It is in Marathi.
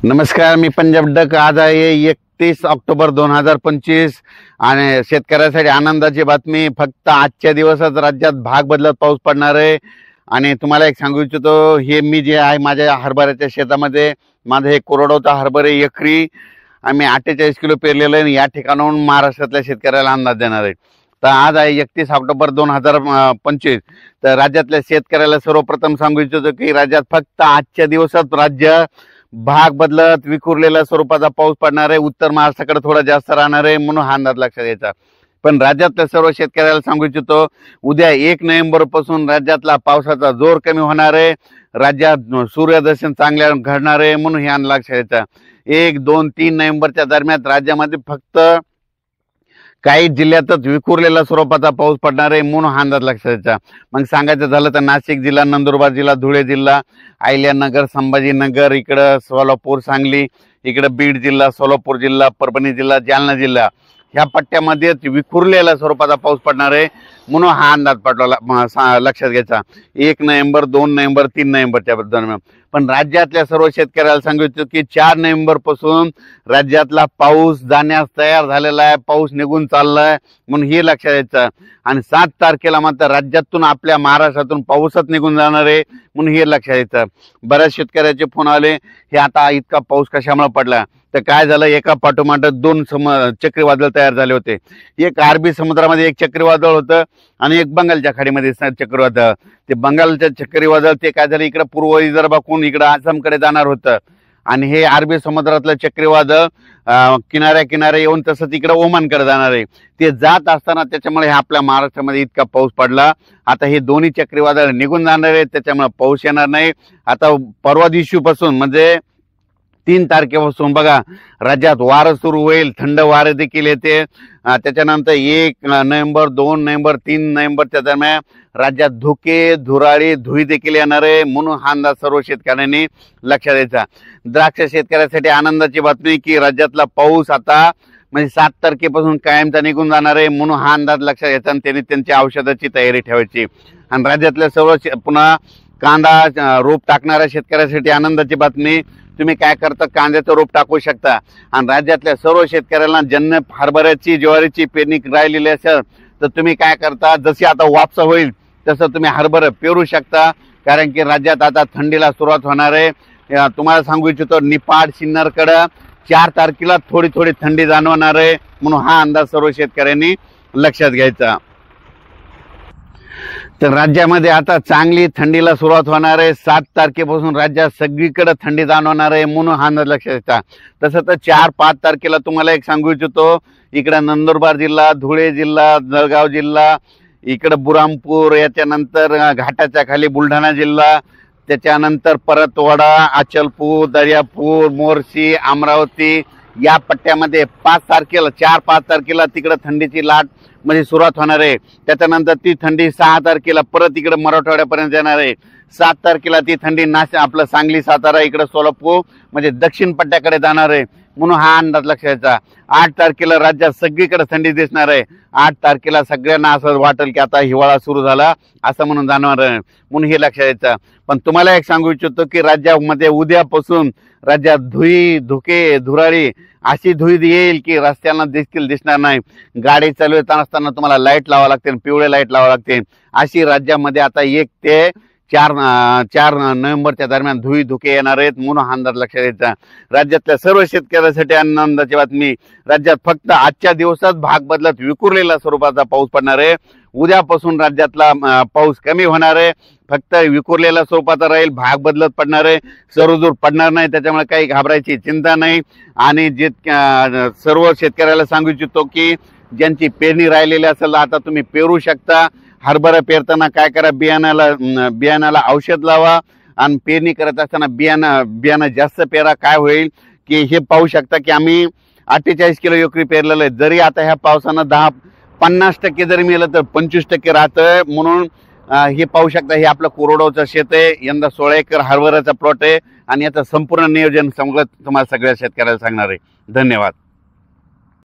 नमस्कार, मी पंजाब डक। आज आहे 31 ऑक्टोबर 2025 आणि शेतकऱ्यासाठी आनंदाची बातमी। फक्त आजच्या दिवसात राज्यात भाग बदलत पाऊस पडणार आहे। आणि तुम्हाला एक सांगू इच्छितो, हे मी जे आहे माझ्या हरभऱ्याच्या शेतामध्ये, माझं हे कोरडवचा हरभरे एकरी आम्ही 48 किलो पेरलेलं आहे। या ठिकाणाहून महाराष्ट्रातल्या शेतकऱ्याला अंदाज देणार आहे। तर आज आहे 31 ऑक्टोबर 2025। तर राज्यातल्या शेतकऱ्याला सर्वप्रथम सांगू इच्छितो की राज्यात फक्त आजच्या दिवसात राज्य भाग बदलत विखुरलेल्या स्वरूपाचा पाऊस पडणार आहे। उत्तर महाराष्ट्राकडे थोडा जास्त राहणार आहे, म्हणून हा अंदाज लक्षात घ्यायचा। पण राज्यातल्या सर्व शेतकऱ्याला सांगू इच्छितो, उद्या 1 नोव्हेंबर पासून राज्यातला पावसाचा जोर कमी होणार आहे। राज्यात सूर्यदर्शन चांगल्या घडणार आहे, म्हणून हे अंदाज लक्षात घ्यायचा। 1, 2, 3 नोव्हेंबरच्या दरम्यान राज्यामध्ये फक्त काही जिल्ह्यातच विखुरलेल्या स्वरूपाचा पाऊस पडणार आहे, म्हणून हा अंदाज लक्षात घ्यायचा। मग सांगायचं झालं तर नाशिक जिल्हा, नंदुरबार जिल्हा, धुळे जिल्हा, अहिल्यानगर, संभाजीनगर, इकडं सोलापूर, सांगली, इकडं बीड जिल्हा, सोलापूर जिल्हा, परभणी जिल्हा, जालना जिल्हा, ह्या पट्ट्यामध्ये विखुरलेल्या स्वरूपाचा पाऊस पडणार आहे, म्हणून हा अंदाज पडला लक्षात घ्यायचा। 1 नोव्हेंबर, 2 नोव्हेंबर, 3 नोव्हेंबरच्या दरम्यान। पण राज्यातल्या सर्व शेतकऱ्याला सांगितलं की 4 नोव्हेंबर पासून राज्यातला पाऊस जाण्यास तयार झालेला आहे, पाऊस निघून चाललाय, म्हणून हे लक्षात घ्यायचं। आणि 7 तारखेला मात्र राज्यातून आपल्या महाराष्ट्रातून पाऊसच निघून जाणार आहे, म्हणून हे लक्षात घ्यायचं। बऱ्याच शेतकऱ्याचे फोन आले, हे आता इतका पाऊस कशामुळे पडला? तर काय झालं, एका पाठोपाठ 2 चक्रीवादळ तयार झाले होते। एक अरबी समुद्रामध्ये एक चक्रीवादळ होतं आणि एक बंगालच्या खाडीमध्ये चक्रीवादळ। ते बंगालच्या चक्रीवादळ ते काय झालं, इकडे पूर्व विदर्भाकडून इकडे आसामकडे जाणार होतं, आणि हे अरबी समुद्रातलं चक्रीवादळ किनाऱ्या येऊन तसंच इकडे ओमानकडे जाणार आहे। ते जात असताना त्याच्यामुळे आपल्या महाराष्ट्रामध्ये इतका पाऊस पडला। आता हे दोन्ही चक्रीवादळ निघून जाणार आहे, त्याच्यामुळे पाऊस येणार नाही। आता परवा दिवशीपासून म्हणजे 3 तारखेपासून बघा राज्यात वारं सुरू होईल, थंड वारे देखील येते। त्याच्यानंतर 1 नोव्हेंबर, 2 नोव्हेंबर, 3 नोव्हेंबरच्या दरम्यान राज्यात धुके, धुराळी, धुई देखील येणार आहे, म्हणून हा अंदाज सर्व शेतकऱ्यांनी लक्षात द्यायचा। द्राक्ष शेतकऱ्यासाठी आनंदाची बातमी की राज्यातला पाऊस आता म्हणजे 7 तारखेपासून कायमचा निघून जाणार आहे, म्हणून हा अंदाज लक्षात घ्यायचा आणि त्यांनी त्यांच्या औषधाची तयारी ठेवायची। आणि राज्यातल्या सर्व पुन्हा कांदा रोप टाकणाऱ्या शेतकऱ्यासाठी आनंदाची बातमी, तुम्ही काय करता, कांद्याचं रोप टाकू शकता। आणि राज्यातल्या सर्व शेतकऱ्यांना ज्यांना हरभऱ्याची, ज्वारीची पेरणी राहिलेली असेल तर तुम्ही काय करता, जशी आता वापसा होईल तसं तुम्ही हरभरा पेरू शकता, कारण की राज्यात आता थंडीला सुरुवात होणार आहे। तुम्हाला सांगू इच्छितो, निपाड, सिन्नरकडं 4 तारखेला थोडी थोडी थंडी जाणवणार आहे, म्हणून हा अंदाज सर्व शेतकऱ्यांनी लक्षात घ्यायचा। तर राज्यामध्ये आता चांगली थंडीला सुरुवात होणार आहे। 7 तारखेपासून राज्यात सगळीकडे थंडी जाणवणार आहे, म्हणून हा अंदाज लक्षात घ्यायचा। तसं तर 4-5 तारखेला तुम्हाला एक सांगू इच्छितो, इकडे नंदुरबार जिल्हा, धुळे जिल्हा, जळगाव जिल्हा, इकडे बुरामपूर, याच्यानंतर घाटाच्या खाली बुलढाणा जिल्हा, त्याच्यानंतर परतवाडा, अचलपूर, दर्यापूर, मोर्शी, अमरावती, या पट्ट्यामध्ये 5 तारखेला 4-5 तारखेला तिकडे थंडीची लाट म्हणजे सुरुवात होणार आहे। त्याच्यानंतर ती थंडी 6 तारखेला परत इकडे मराठवाड्यापर्यंत येणार आहे। 7 तारखेला ती थंडी आपलं सांगली, सातारा, इकडे सोलापूर म्हणजे दक्षिण पट्ट्याकडे जाणार आहे, म्हणून हा अंदाज लक्षात घ्यायचा। 8 तारखेला राज्यात सगळीकडे थंडी दिसणार आहे। 8 तारखेला सगळ्यांना असं वाटेल की आता हिवाळा सुरू झाला असं म्हणून जाणवणार आहे, म्हणून हे लक्षात घ्यायचं। पण तुम्हाला एक सांगू इच्छितो की राज्यामध्ये उद्यापासून राज्यात धुके, धुराळी अशी धुई येईल की रस्त्यांना देखील दिसणार नाही। गाडी चालवत असताना तुम्हाला लाईट लावावं लागते, पिवळे लाईट लावावं लागते। अशी राज्यामध्ये आता 1 ते 4 नोव्हेंबरच्या दरम्यान धुके येणार आहेत, म्हणून हा अंदाज लक्षात घ्यायचा। राज्यातल्या सर्व शेतकऱ्यांसाठी आनंदाची बातमी, राज्यात फक्त आजच्या दिवसात भाग बदलत विखुरलेल्या स्वरूपाचा पाऊस पडणार आहे। उद्यापासून राज्यातला पाऊस कमी होणार आहे, फक्त विखुरलेल्या स्वरूपाचा राहील, भाग बदलत पडणार आहे, सर्वदूर पडणार नाही, त्याच्यामुळे काही घाबरायची चिंता नाही। आणि जे सर्व शेतकऱ्याला सांगू इच्छितो की ज्यांची पेरणी राहिलेली असेल आता तुम्ही पेरू शकता। हरभरा पेरताना काय करा, बियाणाला औषध लावा आणि पेरणी करत असताना बियाणं जास्त पेरा। काय होईल की हे पाहू शकता की आम्ही 48 किलो एकरी पेरलेलं आहे, जरी आता ह्या पावसानं 50% जरी मिळालं तर 25% राहतंय, म्हणून हे पाहू शकता, हे आपलं कोरडवचं शेत आहे। यंदा 16 एकर हरभऱ्याचा प्लॉट आहे आणि याचं संपूर्ण नियोजन तुम्हाला सगळ्या शेतकऱ्याला सांगणार आहे। धन्यवाद।